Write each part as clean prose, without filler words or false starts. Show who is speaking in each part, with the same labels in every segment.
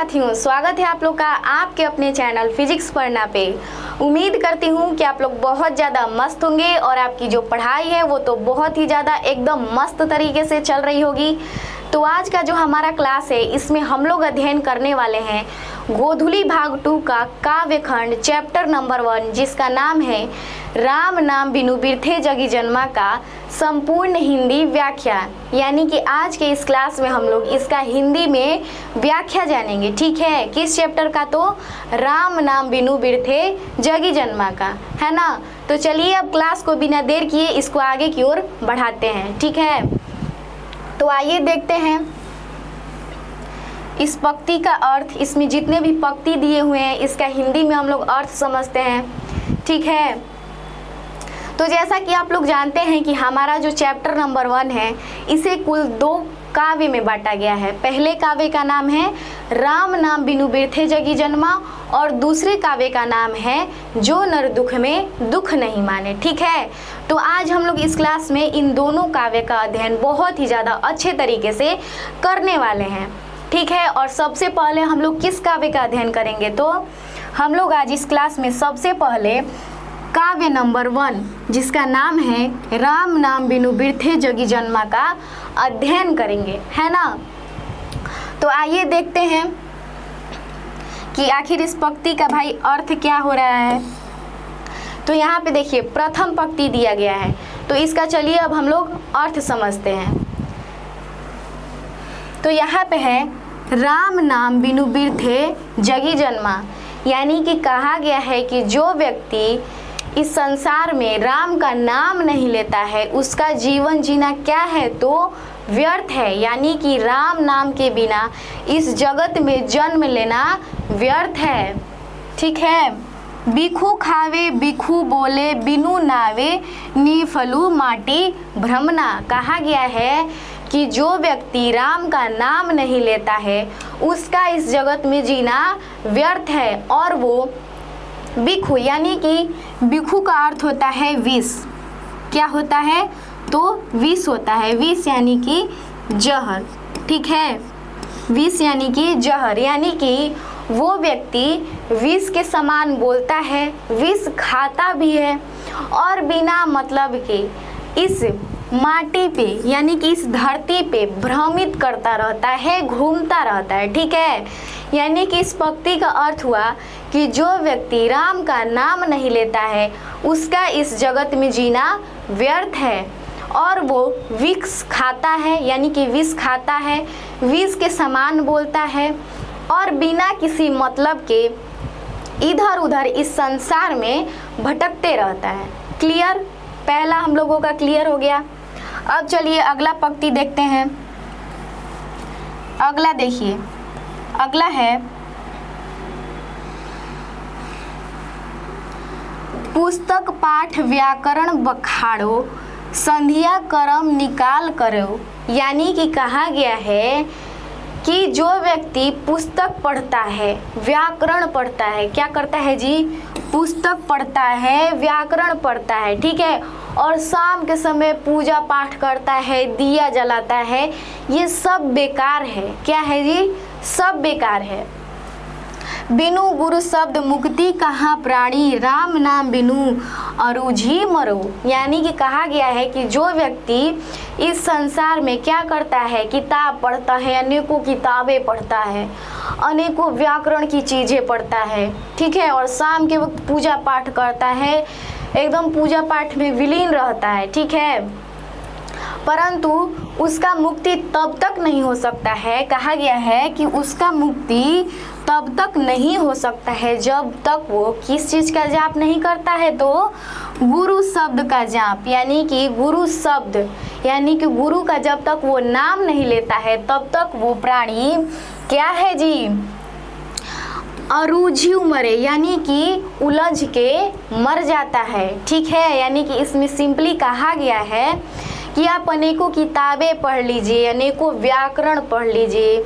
Speaker 1: साथियों, स्वागत है आप लोग का आपके अपने चैनल फिजिक्स पढ़ना पे। उम्मीद करती हूँ कि आप लोग बहुत ज़्यादा मस्त होंगे और आपकी जो पढ़ाई है वो तो बहुत ही ज़्यादा एकदम मस्त तरीके से चल रही होगी। तो आज का जो हमारा क्लास है इसमें हम लोग अध्ययन करने वाले हैं गोधुली भाग 2 का काव्य खंड चैप्टर नंबर 1, जिसका नाम है राम नाम बिनु बिरथे जगी जन्मा का संपूर्ण हिंदी व्याख्या। यानी कि आज के इस क्लास में हम लोग इसका हिंदी में व्याख्या जानेंगे। ठीक है, किस चैप्टर का? तो राम नाम बिनु बिरथे जगी जन्मा का, है ना। तो चलिए अब क्लास को बिना देर किए इसको आगे की ओर बढ़ाते हैं। ठीक है, तो आइए देखते हैं इस पंक्ति का अर्थ। इसमें जितने भी पंक्ति दिए हुए हैं इसका हिंदी में हम लोग अर्थ समझते हैं। ठीक है, तो जैसा कि आप लोग जानते हैं कि हमारा जो चैप्टर नंबर 1 है इसे कुल 2 काव्य में बांटा गया है। पहले काव्य का नाम है राम नाम बिनु बिरथे जगी जन्मा और दूसरे काव्य का नाम है जो नर दुख में दुख नहीं माने। ठीक है, तो आज हम लोग इस क्लास में इन दोनों काव्य का अध्ययन बहुत ही ज़्यादा अच्छे तरीके से करने वाले हैं। ठीक है, और सबसे पहले हम लोग किस काव्य का अध्ययन करेंगे? तो हम लोग आज इस क्लास में सबसे पहले काव्य नंबर 1 जिसका नाम है राम नाम बिनु बिरथे जगी जन्मा का अध्ययन करेंगे, है ना। तो आइए देखते हैं कि आखिर इस पंक्ति का भाई अर्थ क्या हो रहा है। तो यहाँ पे देखिए प्रथम पंक्ति दिया गया है, तो इसका चलिए अब हम लोग अर्थ समझते हैं। तो यहाँ पे है राम नाम बिनु बिरथे जगी जन्मा, यानी कि कहा गया है कि जो व्यक्ति इस संसार में राम का नाम नहीं लेता है उसका जीवन जीना क्या है? तो व्यर्थ है। यानी कि राम नाम के बिना इस जगत में जन्म लेना व्यर्थ है। ठीक है, बिखू खावे बिखू बोले बिनु नावे नीफलू माटी भ्रमना। कहा गया है कि जो व्यक्ति राम का नाम नहीं लेता है उसका इस जगत में जीना व्यर्थ है। और वो बिखू, यानी कि बिखू का अर्थ होता है विष। क्या होता है? तो विष होता है। विष यानी कि जहर। ठीक है, विष यानी कि जहर, यानी कि वो व्यक्ति विष के समान बोलता है, विष खाता भी है और बिना मतलब के इस माटी पे यानी कि इस धरती पे भ्रमित करता रहता है, घूमता रहता है। ठीक है, यानी कि इस पंक्ति का अर्थ हुआ कि जो व्यक्ति राम का नाम नहीं लेता है उसका इस जगत में जीना व्यर्थ है और वो विष खाता है, यानी कि विष खाता है, विष के समान बोलता है और बिना किसी मतलब के इधर उधर इस संसार में भटकते रहता है। क्लियर? पहला हम लोगों का क्लियर हो गया। अब चलिए अगला पंक्ति देखते हैं। अगला देखिए, अगला है पुस्तक पाठ व्याकरण बखाड़ो संधिया करम निकाल करो। यानी कि कहा गया है कि जो व्यक्ति पुस्तक पढ़ता है, व्याकरण पढ़ता है, क्या करता है जी? पुस्तक पढ़ता है, व्याकरण पढ़ता है। ठीक है, और शाम के समय पूजा पाठ करता है, दिया जलाता है, ये सब बेकार है। क्या है जी? सब बेकार है। बिनु गुरु शब्द मुक्ति कहाँ प्राणी राम नाम बिनु अरुझी मरो। यानी कि कहा गया है कि जो व्यक्ति इस संसार में क्या करता है? किताब पढ़ता है, अनेकों किताबें पढ़ता है, अनेकों व्याकरण की चीज़ें पढ़ता है। ठीक है, और शाम के वक्त पूजा पाठ करता है, एकदम पूजा पाठ में विलीन रहता है। ठीक है, परंतु उसका मुक्ति तब तक नहीं हो सकता है। कहा गया है कि उसका मुक्ति तब तक नहीं हो सकता है जब तक वो किस चीज़ का जाप नहीं करता है? तो गुरु शब्द का जाप, यानी कि गुरु शब्द यानी कि गुरु का जब तक वो नाम नहीं लेता है तब तक वो प्राणी क्या है जी? अरुझी मरे, यानी कि उलझ के मर जाता है। ठीक है, यानी कि इसमें सिंपली कहा गया है कि आप अनेकों किताबें पढ़ लीजिए, अनेकों व्याकरण पढ़ लीजिए,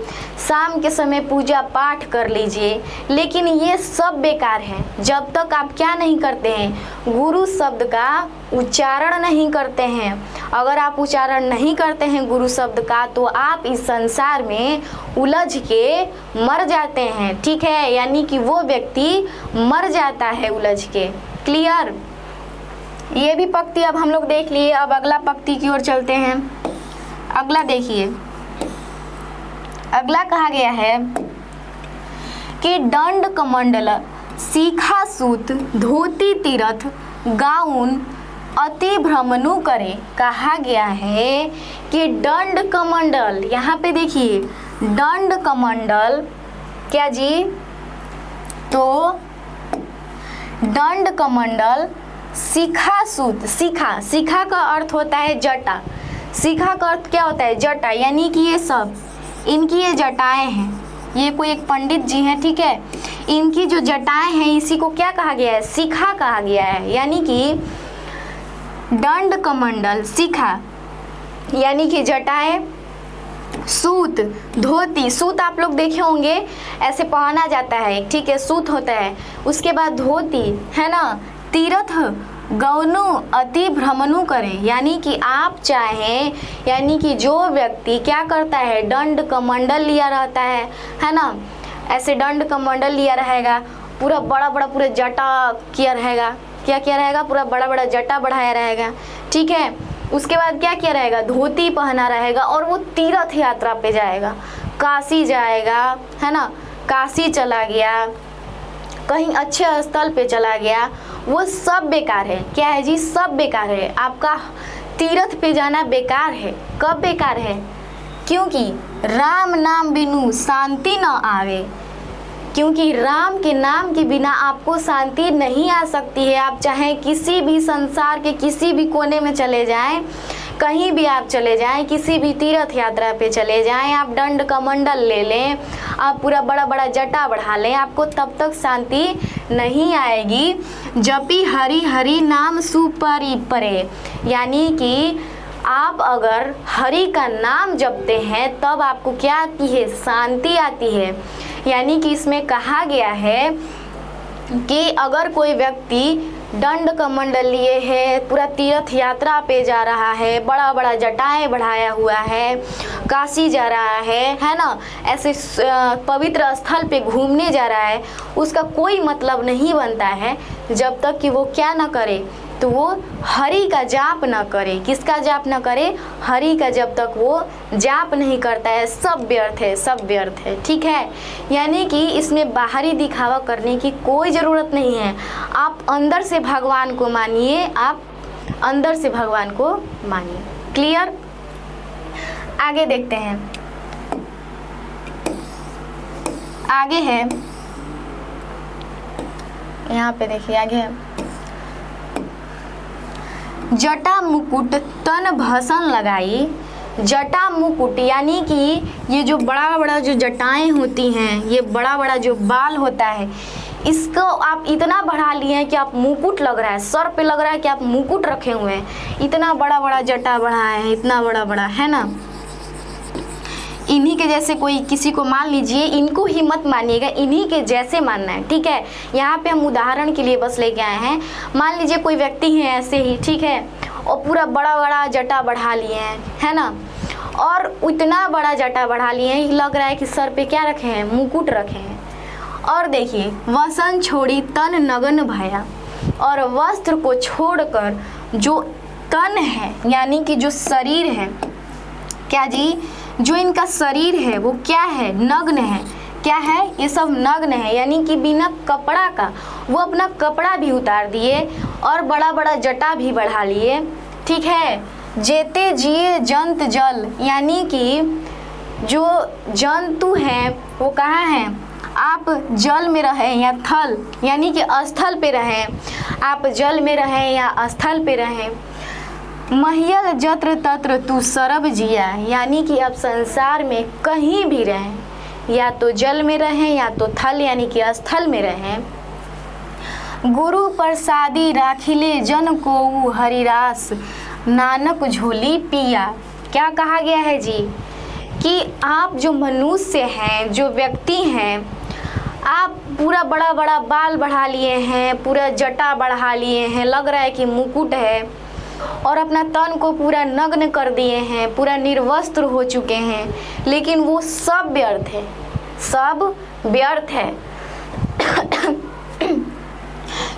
Speaker 1: शाम के समय पूजा पाठ कर लीजिए, लेकिन ये सब बेकार है जब तक आप क्या नहीं करते हैं, गुरु शब्द का उच्चारण नहीं करते हैं। अगर आप उच्चारण नहीं करते हैं गुरु शब्द का तो आप इस संसार में उलझ के मर जाते हैं, ठीक है, यानी कि वो व्यक्ति मर जाता है उलझ के। क्लियर? ये भी पंक्ति अब हम लोग देख लिए। अब अगला पंक्ति की ओर चलते हैं। अगला देखिए, अगला कहा गया है कि दंड कमंडल, सीखा सूत, धोती तीरथ, गाउन अति भ्रमणु करे। कहा गया है कि दंड कमंडल, यहाँ पे देखिए दंड कमंडल क्या जी, तो दंड कमंडल, सीखा सूत, सीखा का अर्थ होता है जटा, सीखा का अर्थ क्या होता है, जटा, यानी कि ये सब इनकी ये जटाएं हैं, ये कोई एक पंडित जी हैं, ठीक है, इनकी जो जटाएं हैं इसी को क्या कहा गया है, सीखा कहा गया है। यानी कि दंड कमंडल, सीखा यानी कि जटाएं, सूत, धोती, सूत आप लोग देखे होंगे ऐसे पहना जाता है, ठीक है, सूत होता है, उसके बाद धोती है ना, तीर्थ, गौनु अति भ्रमणु करें, यानी कि आप चाहें, यानी कि जो व्यक्ति क्या करता है, दंड कमंडल लिया रहता है ना, ऐसे दंड कमंडल लिया रहेगा, पूरा बड़ा बड़ा पूरा जटा किया रहेगा, क्या किया रहेगा, पूरा बड़ा बड़ा जटा बढ़ाया रहेगा, ठीक है, उसके बाद क्या किया रहेगा, धोती पहना रहेगा और वो तीर्थ यात्रा पे जाएगा, काशी जाएगा, है ना, काशी चला गया, कहीं अच्छे स्थल पे चला गया, वो सब बेकार है। क्या है जी, सब बेकार है। आपका तीर्थ पे जाना बेकार है। कब बेकार है? क्योंकि राम नाम बिनु शांति न आवे, क्योंकि राम के नाम के बिना आपको शांति नहीं आ सकती है। आप चाहे किसी भी संसार के किसी भी कोने में चले जाएं, कहीं भी आप चले जाएं, किसी भी तीर्थ यात्रा पे चले जाएं, आप दंड कमंडल ले लें, आप पूरा बड़ा बड़ा जटा बढ़ा लें, आपको तब तक शांति नहीं आएगी। जपी हरि हरि नाम सुपरि परे, यानी कि आप अगर हरि का नाम जपते हैं तब आपको क्या आती है, शांति आती है। यानी कि इसमें कहा गया है कि अगर कोई व्यक्ति दंड कमंडल लिए है, पूरा तीर्थ यात्रा पे जा रहा है, बड़ा बड़ा जटाएं बढ़ाया हुआ है, काशी जा रहा है ना, ऐसे पवित्र स्थल पे घूमने जा रहा है, उसका कोई मतलब नहीं बनता है जब तक कि वो क्या ना करे, तो वो हरि का जाप ना करे। किसका जाप ना करे? हरि का। जब तक वो जाप नहीं करता है सब व्यर्थ है, सब व्यर्थ है, ठीक है। यानी कि इसमें बाहरी दिखावा करने की कोई ज़रूरत नहीं है। आप अंदर से भगवान को मानिए, आप अंदर से भगवान को मानिए। क्लियर? आगे देखते हैं। आगे है, यहाँ पे देखिए आगे है, जटा मुकुट तन भसन लगाई। जटा मुकुट यानी कि ये जो बड़ा बड़ा जो जटाएं होती हैं, ये बड़ा बड़ा जो बाल होता है, इसको आप इतना बढ़ा लिए हैं कि आप मुकुट लग रहा है, सर पे लग रहा है कि आप मुकुट रखे हुए हैं। इतना बड़ा बड़ा जटा बढ़ाए हैं, इतना बड़ा बड़ा, है ना। इन्हीं के जैसे कोई किसी को मान लीजिए, इनको ही मत मानिएगा, इन्हीं के जैसे मानना है, ठीक है। यहाँ पे हम उदाहरण के लिए बस लेके आए हैं। मान लीजिए कोई व्यक्ति है ऐसे ही, ठीक है, और पूरा बड़ा बड़ा जटा बढ़ा लिए हैं, है ना, और इतना बड़ा जटा बढ़ा लिए हैं, लग रहा है कि सर पे क्या रखे हैं, मुकुट रखे हैं। और देखिए, वसन छोड़ी तन नगन भया, और वस्त्र को छोड़कर जो तन है यानी कि जो शरीर है, क्या जी, जो इनका शरीर है वो क्या है, नग्न है। क्या है, ये सब नग्न है, यानी कि बिना कपड़ा का वो अपना कपड़ा भी उतार दिए और बड़ा बड़ा जटा भी बढ़ा लिए, ठीक है। जेते जिए जंत जल, यानी कि जो जंतु हैं वो कहाँ हैं, आप जल में रहें या थल, यानी कि स्थल पे रहें, आप जल में रहें या स्थल पे रहें। महियल जत्र तत्र तू सरब जिया, यानी कि अब संसार में कहीं भी रहें, या तो जल में रहें या तो थल यानी कि स्थल में रहें। गुरु प्रसादी राखिले जन को हरिरास, नानक झोली पिया। क्या कहा गया है जी, कि आप जो मनुष्य हैं, जो व्यक्ति हैं, आप पूरा बड़ा बड़ा बाल बढ़ा लिए हैं, पूरा जटा बढ़ा लिए हैं, लग रहा है कि मुकुट है, और अपना तन को पूरा नग्न कर दिए हैं, पूरा निर्वस्त्र हो चुके हैं, लेकिन वो सब व्यर्थ है, सब व्यर्थ है।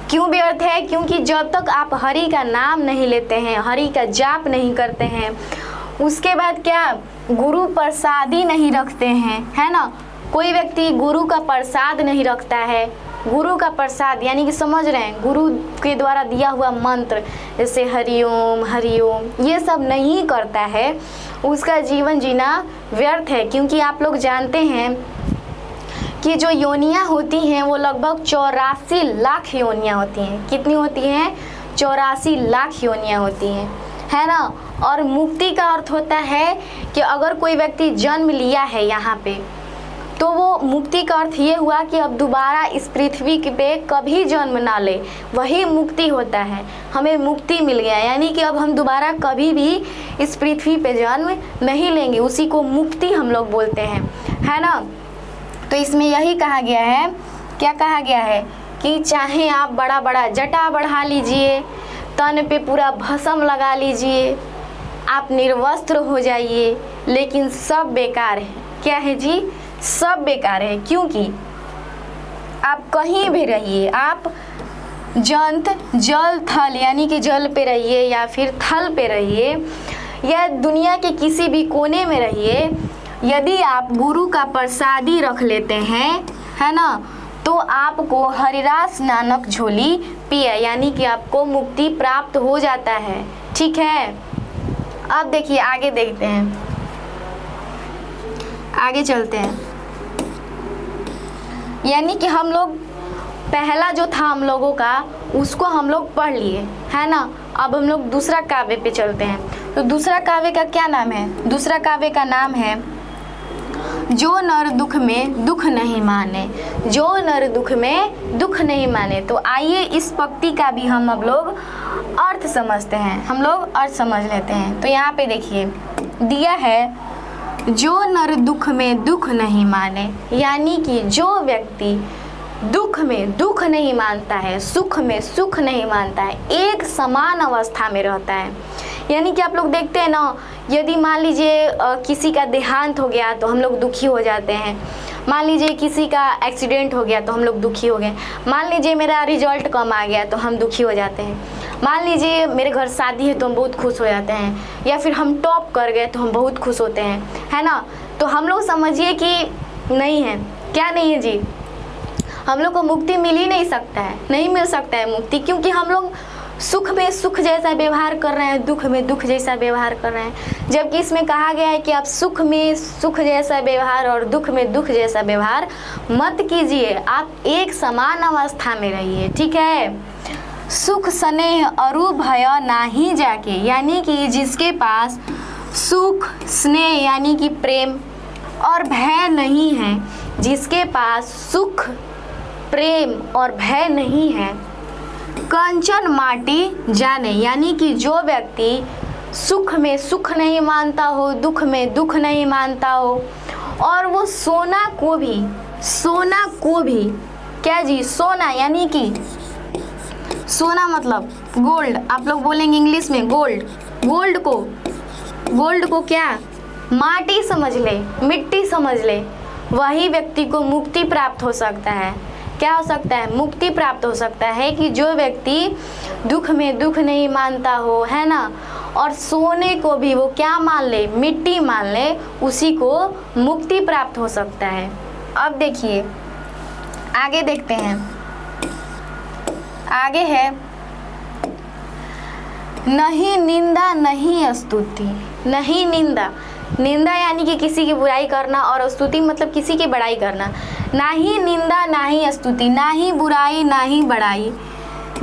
Speaker 1: क्यों व्यर्थ है? क्योंकि जब तक आप हरि का नाम नहीं लेते हैं, हरि का जाप नहीं करते हैं, उसके बाद क्या गुरु प्रसादी नहीं रखते हैं, है ना। कोई व्यक्ति गुरु का प्रसाद नहीं रखता है, गुरु का प्रसाद यानी कि समझ रहे हैं, गुरु के द्वारा दिया हुआ मंत्र जैसे हरिओम हरिओम, ये सब नहीं करता है, उसका जीवन जीना व्यर्थ है। क्योंकि आप लोग जानते हैं कि जो योनियाँ होती हैं वो लगभग 84 लाख योनियाँ होती हैं। कितनी होती हैं? 84 लाख योनियाँ होती हैं, है ना। और मुक्ति का अर्थ होता है कि अगर कोई व्यक्ति जन्म लिया है यहाँ पे, तो वो मुक्ति का अर्थ ये हुआ कि अब दोबारा इस पृथ्वी पे कभी जन्म ना ले, वही मुक्ति होता है। हमें मुक्ति मिल गया, यानी कि अब हम दोबारा कभी भी इस पृथ्वी पे जन्म नहीं लेंगे, उसी को मुक्ति हम लोग बोलते हैं, है ना। तो इसमें यही कहा गया है, क्या कहा गया है कि चाहे आप बड़ा बड़ा जटा बढ़ा लीजिए, तन पे पूरा भस्म लगा लीजिए, आप निर्वस्त्र हो जाइए, लेकिन सब बेकार है। क्या है जी? सब बेकार है। क्योंकि आप कहीं भी रहिए, आप जंत जल थल यानी कि जल पे रहिए या फिर थल पे रहिए या दुनिया के किसी भी कोने में रहिए, यदि आप गुरु का प्रसादी रख लेते हैं, है ना, तो आपको हरिरास नानक झोली पिया, यानी कि आपको मुक्ति प्राप्त हो जाता है। ठीक है, अब देखिए आगे देखते हैं, आगे चलते हैं। यानी कि हम लोग पहला जो था हम लोगों का, उसको हम लोग पढ़ लिए, है ना। अब हम लोग दूसरा काव्य पे चलते हैं। तो दूसरा काव्य का क्या नाम है? दूसरा काव्य का नाम है जो नर दुख में दुख नहीं माने, जो नर दुख में दुख नहीं माने। तो आइए इस पंक्ति का भी हम अब लोग अर्थ समझते हैं, हम लोग अर्थ समझ लेते हैं। तो यहाँ पे देखिए दिया है, जो नर दुख में दुख नहीं माने, यानी कि जो व्यक्ति दुख में दुख नहीं मानता है, सुख में सुख नहीं मानता है, एक समान अवस्था में रहता है। यानी कि आप लोग देखते हैं ना, यदि मान लीजिए किसी का देहांत हो गया तो हम लोग दुखी हो जाते हैं, मान लीजिए किसी का एक्सीडेंट हो गया तो हम लोग दुखी हो गए, मान लीजिए मेरा रिजल्ट कम आ गया तो हम दुखी हो जाते हैं, मान लीजिए मेरे घर शादी है तो हम बहुत खुश हो जाते हैं, या फिर हम टॉप कर गए तो हम बहुत खुश होते हैं, है ना। तो हम लोग समझिए कि नहीं है, क्या नहीं है जी, हम लोग को मुक्ति मिल ही नहीं सकता है, नहीं मिल सकता है मुक्ति, क्योंकि हम लोग सुख में सुख जैसा व्यवहार कर रहे हैं, दुख में दुख जैसा व्यवहार कर रहे हैं। जबकि इसमें कहा गया है कि आप सुख में सुख जैसा व्यवहार और दुख में दुख जैसा व्यवहार मत कीजिए, आप एक समान अवस्था में रहिए। ठीक है, सुख स्नेह अरु भय नाही जाके, यानी कि जिसके पास सुख स्नेह यानी कि प्रेम और भय नहीं है, जिसके पास सुख प्रेम और भय नहीं है, कंचन माटी जाने, यानी कि जो व्यक्ति सुख में सुख नहीं मानता हो, दुख में दुख नहीं मानता हो, और वो सोना को भी क्या जी, सोना यानी कि सोना मतलब गोल्ड, आप लोग बोलेंगे इंग्लिश में गोल्ड, गोल्ड को क्या माटी समझ ले, मिट्टी समझ ले, वही व्यक्ति को मुक्ति प्राप्त हो सकता है। क्या हो सकता है? मुक्ति प्राप्त हो सकता है कि जो व्यक्ति दुख में दुख नहीं मानता हो, है ना, और सोने को भी वो क्या मान ले, मिट्टी मान ले, उसी को मुक्ति प्राप्त हो सकता है। अब देखिए आगे देखते हैं, आगे है नहीं निंदा नहीं स्तुति, नहीं निंदा, निंदा यानी कि किसी की बुराई करना, और स्तुति मतलब किसी की बड़ाई करना। ना ही निंदा ना ही स्तुति, ना ही बुराई ना ही बड़ाई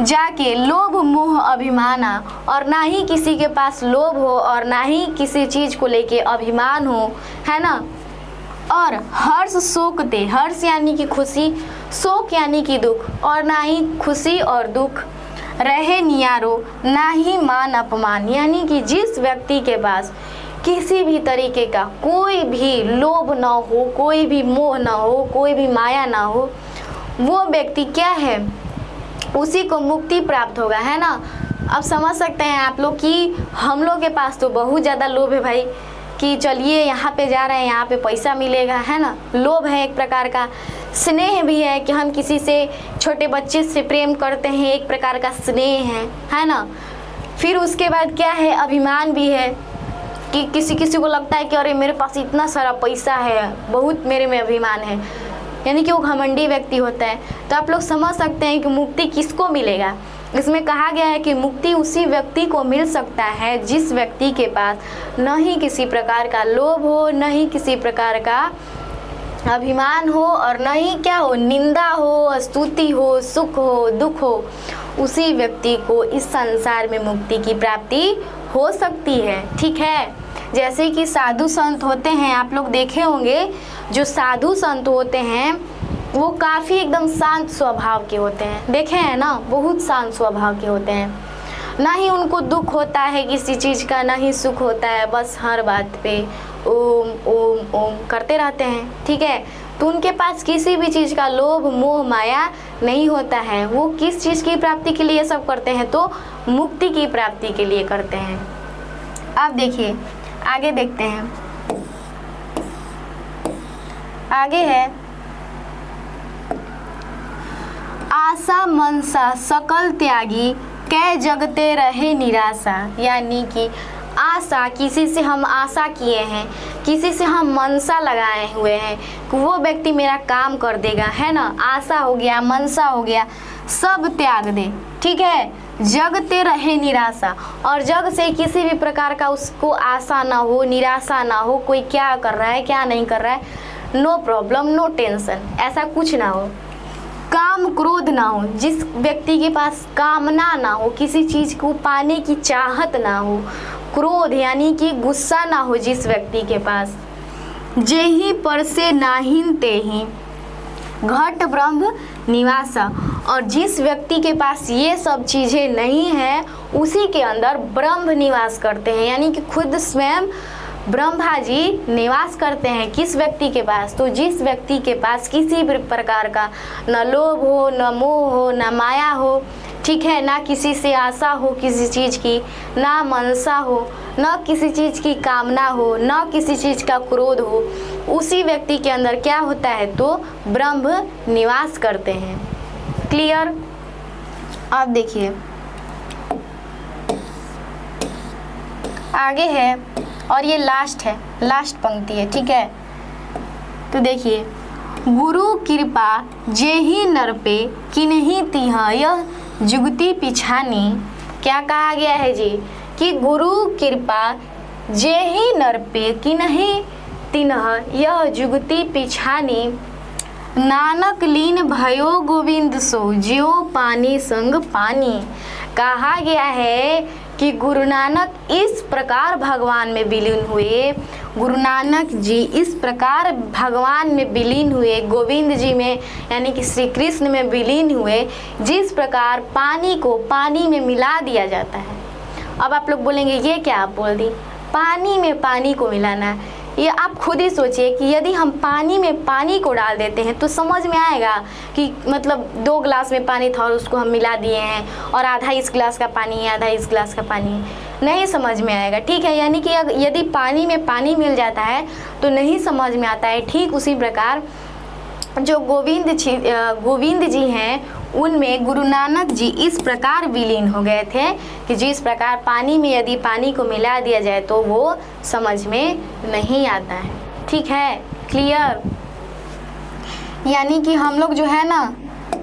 Speaker 1: जाके लोभ मोह अभिमाना, और ना ही किसी के पास लोभ हो और ना ही किसी चीज़ को लेके अभिमान हो, है ना। और हर्ष शोक दे, हर्ष यानी कि खुशी, शोक यानी कि दुख, और ना ही खुशी और दुख रहे नियारो, ना ही मान अपमान, यानी कि जिस व्यक्ति के पास किसी भी तरीके का कोई भी लोभ ना हो, कोई भी मोह ना हो, कोई भी माया ना हो, वो व्यक्ति क्या है, उसी को मुक्ति प्राप्त होगा, है ना। अब समझ सकते हैं आप लोग कि हम लोग के पास तो बहुत ज़्यादा लोभ है भाई, कि चलिए यहाँ पे जा रहे हैं, यहाँ पे पैसा मिलेगा, है ना। लोभ है एक प्रकार का, स्नेह भी है कि हम किसी से, छोटे बच्चे से प्रेम करते हैं, एक प्रकार का स्नेह है ना। फिर उसके बाद क्या है, अभिमान भी है कि किसी किसी को लगता है कि अरे मेरे पास इतना सारा पैसा है, बहुत मेरे में अभिमान है, यानी कि वो घमंडी व्यक्ति होता है। तो आप लोग समझ सकते हैं कि मुक्ति किसको मिलेगा। इसमें कहा गया है कि मुक्ति उसी व्यक्ति को मिल सकता है जिस व्यक्ति के पास न ही किसी प्रकार का लोभ हो, न ही किसी प्रकार का अभिमान हो, और न ही क्या हो, निंदा हो, स्तुति हो, सुख हो, दुख हो। उसी व्यक्ति को इस संसार में मुक्ति की प्राप्ति हो सकती है, ठीक है। जैसे कि साधु संत होते हैं, आप लोग देखे होंगे, जो साधु संत होते हैं वो काफ़ी एकदम शांत स्वभाव के होते हैं, देखे हैं ना, बहुत शांत स्वभाव के होते हैं। ना ही उनको दुख होता है किसी चीज़ का, ना ही सुख होता है, बस हर बात पे ओम ओम ओम करते रहते हैं, ठीक है। तो उनके पास किसी भी चीज़ का लोभ मोह माया नहीं होता है। वो किस चीज़ की प्राप्ति के लिए सब करते हैं, तो मुक्ति की प्राप्ति के लिए करते हैं। अब देखिए आगे देखते हैं, आगे है आशा मनसा सकल त्यागी कै जगते रहे निराशा। यानी कि आशा, किसी से हम आशा किए हैं, किसी से हम मनसा लगाए हुए हैं कि वो व्यक्ति मेरा काम कर देगा, है ना। आशा हो गया, मनसा हो गया, सब त्याग दे, ठीक है। जगते रहे निराशा, और जग से किसी भी प्रकार का उसको आशा ना हो, निराशा ना हो, कोई क्या कर रहा है क्या नहीं कर रहा है, नो प्रॉब्लम नो टेंशन, ऐसा कुछ ना हो। काम क्रोध ना हो, जिस व्यक्ति के पास कामना ना हो, किसी चीज़ को पाने की चाहत ना हो, क्रोध यानी कि गुस्सा ना हो जिस व्यक्ति के पास, जेहि पर से नाहिन तेहि घट ब्रह्म निवासा। और जिस व्यक्ति के पास ये सब चीज़ें नहीं हैं, उसी के अंदर ब्रह्म निवास करते हैं, यानी कि खुद स्वयं ब्रह्मा जी निवास करते हैं। किस व्यक्ति के पास, तो जिस व्यक्ति के पास किसी भी प्रकार का न लोभ हो, न मोह हो, न माया हो, ठीक है, ना किसी से आशा हो किसी चीज़ की, ना मनसा हो, न किसी चीज़ की कामना हो, न किसी चीज़ का क्रोध हो, उसी व्यक्ति के अंदर क्या होता है, तो ब्रह्म निवास करते हैं। क्लियर। अब देखिए आगे है, और ये लास्ट है, लास्ट पंक्ति है, ठीक है। तो देखिए, गुरु कृपा जेहि नर पे किन्हीं तिह यह जुगति पिछानी। क्या कहा गया है जी, कि गुरु कृपा जेहि नर पे किन्हीं तिन्ह यह जुगति पिछानी। नानक लीन भयो गोविंद सो ज्यो पानी संग पानी। कहा गया है कि गुरु नानक इस प्रकार भगवान में विलीन हुए, गुरु नानक जी इस प्रकार भगवान में विलीन हुए, गोविंद जी में यानी कि श्री कृष्ण में विलीन हुए, जिस प्रकार पानी को पानी में मिला दिया जाता है। अब आप लोग बोलेंगे ये क्या आप बोल दी, पानी में पानी को मिलाना। ये आप खुद ही सोचिए कि यदि हम पानी में पानी को डाल देते हैं तो समझ में आएगा कि मतलब 2 गिलास में पानी था और उसको हम मिला दिए हैं और आधा इस गिलास का पानी है आधा इस गिलास का पानी है, नहीं समझ में आएगा, ठीक है। यानी कि यदि पानी में पानी मिल जाता है तो नहीं समझ में आता है। ठीक उसी प्रकार जो गोविंद जी हैं उनमें गुरु नानक जी इस प्रकार विलीन हो गए थे कि जिस प्रकार पानी में यदि पानी को मिला दिया जाए तो वो समझ में नहीं आता है, ठीक है। क्लियर। यानी कि हम लोग जो है ना,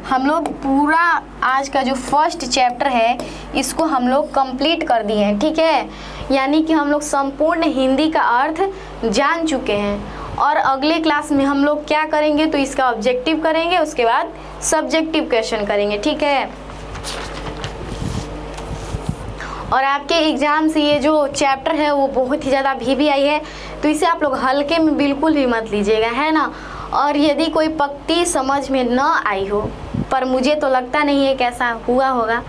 Speaker 1: हम लोग पूरा आज का जो फर्स्ट चैप्टर है इसको हम लोग कंप्लीट कर दिए हैं, ठीक है। यानी कि हम लोग संपूर्ण हिंदी का अर्थ जान चुके हैं और अगले क्लास में हम लोग क्या करेंगे तो इसका ऑब्जेक्टिव करेंगे, उसके बाद सब्जेक्टिव क्वेश्चन करेंगे, ठीक है। और आपके एग्ज़ाम से ये जो चैप्टर है वो बहुत ही ज़्यादा VVI है, तो इसे आप लोग हल्के में बिल्कुल भी मत लीजिएगा, है ना। और यदि कोई पंक्ति समझ में न आई हो पर मुझे तो लगता नहीं है कि ऐसा हुआ होगा।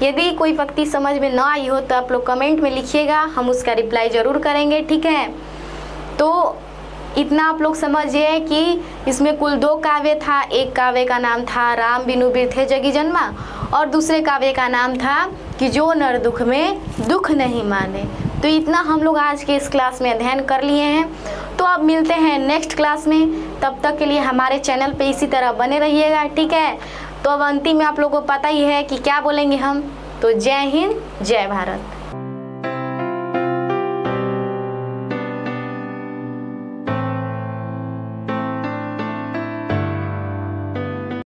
Speaker 1: यदि कोई पंक्ति समझ में ना आई हो तो आप लोग कमेंट में लिखिएगा, हम उसका रिप्लाई ज़रूर करेंगे, ठीक है। तो इतना आप लोग समझिए कि इसमें कुल 2 काव्य था। एक काव्य का नाम था राम बिनु बिरथे जगी जन्मा और दूसरे काव्य का नाम था कि जो नर दुख में दुख नहीं माने। तो इतना हम लोग आज के इस क्लास में अध्ययन कर लिए हैं। तो अब मिलते हैं नेक्स्ट क्लास में, तब तक के लिए हमारे चैनल पे इसी तरह बने रहिएगा, ठीक है। तो अब अंतिम में आप लोगों को पता ही है कि क्या बोलेंगे हम, तो जय हिंद जय भारत।